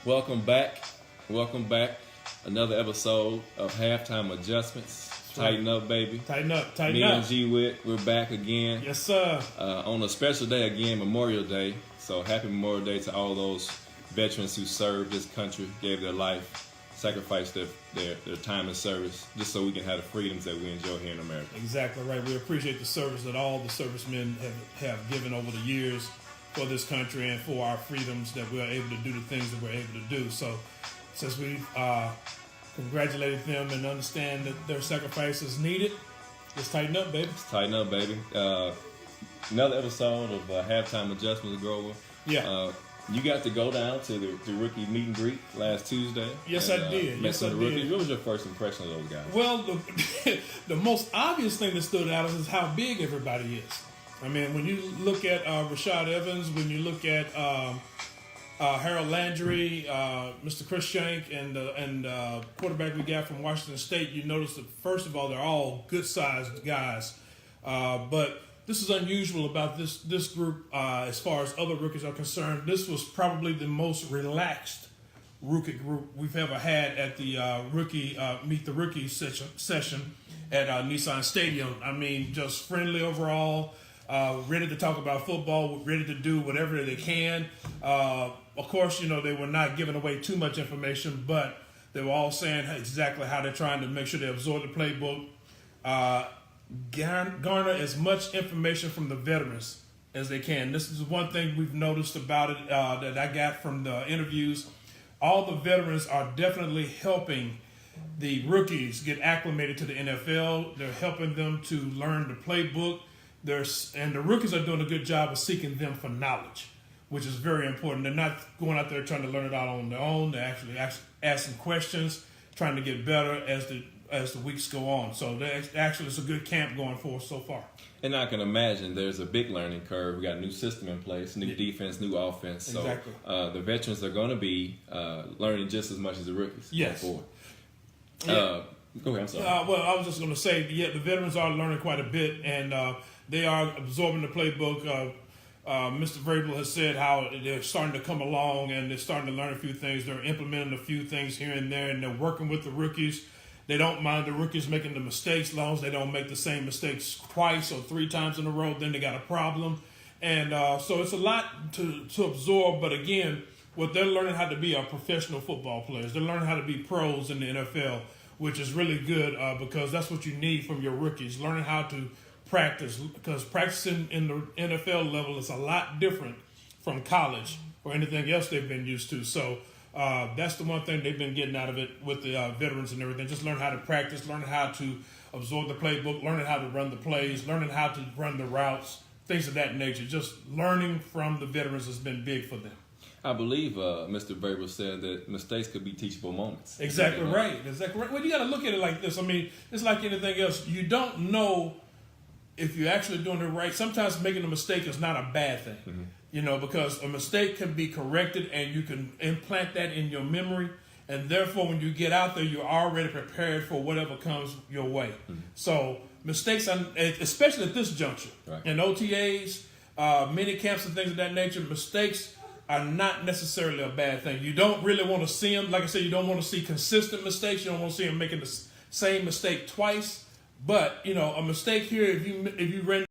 Welcome back. Welcome back. Another episode of Halftime Adjustments. Tighten up, baby. Tighten up. Tighten Me up. and G Witt, we're back again. Yes, sir. On a special day again, Memorial Day. So happy Memorial Day to all those veterans who served this country, gave their life, sacrificed their time and service, just so we can have the freedoms that we enjoy here in America. Exactly right. We appreciate the service that all the servicemen have given over the years for this country and for our freedoms, that we're able to do the things that we're able to do. So since we've congratulated them and understand that their sacrifice is needed, let's tighten up, baby. Let's tighten up, baby. Another episode of Halftime Adjustments, Grover. Yeah. You got to go down to the rookie meet and greet last Tuesday. Yes, and, I did. Met Yes, some I of the rookies. did. What was your first impression of those guys? Well, the most obvious thing that stood out is how big everybody is. I mean, when you look at Rashad Evans, when you look at Harold Landry, Mr. Chris Shank, and quarterback we got from Washington State, you notice that, first of all, they're all good-sized guys. But this is unusual about this group as far as other rookies are concerned. This was probably the most relaxed rookie group we've ever had at the Meet the Rookie session at Nissan Stadium. I mean, just friendly overall. Ready to talk about football, ready to do whatever they can. Of course, they were not giving away too much information, but they were all saying exactly how they're trying to make sure they absorb the playbook, garner as much information from the veterans as they can. This is one thing we've noticed about it that I got from the interviews. All the veterans are definitely helping the rookies get acclimated to the NFL. They're helping them to learn the playbook. And the rookies are doing a good job of seeking them for knowledge, which is very important. They're not going out there trying to learn it all on their own. They're actually asking questions, trying to get better as the weeks go on. So it's a good camp going for us so far. And I can imagine there's a big learning curve. We got a new system in place, new defense, new offense. So Exactly. The veterans are going to be learning just as much as the rookies Yes. going forward. Yeah. Go ahead, I'm sorry. Well, I was just going to say, the veterans are learning quite a bit, and they are absorbing the playbook. Mr. Vrabel has said how they're starting to come along, and they're starting to learn a few things. They're implementing a few things here and there, and they're working with the rookies. They don't mind the rookies making the mistakes, as long as they don't make the same mistakes twice or three times in a row. Then they got a problem. And so it's a lot to absorb, but again, what they're learning how to be are professional football players. They're learning how to be pros in the NFL, which is really good because that's what you need from your rookies, learning how to practice, because practicing in the NFL level is a lot different from college or anything else they've been used to. So that's the one thing they've been getting out of it with the veterans and everything. Just learn how to practice, learn how to absorb the playbook, learning how to run the plays, learning how to run the routes, things of that nature. Just learning from the veterans has been big for them. I believe Mr. Vrabel said that mistakes could be teachable moments. Exactly right. Exactly right. Well, you got to look at it like this. I mean, it's like anything else. You don't know if you're actually doing it right. Sometimes making a mistake is not a bad thing, because a mistake can be corrected and you can implant that in your memory. And therefore, when you get out there, you're already prepared for whatever comes your way. So mistakes, especially at this juncture, right, in OTAs, mini camps and things of that nature, mistakes are not necessarily a bad thing. You don't really want to see them. Like I said, you don't want to see consistent mistakes. You don't want to see them making the same mistake twice. But, a mistake here, if you run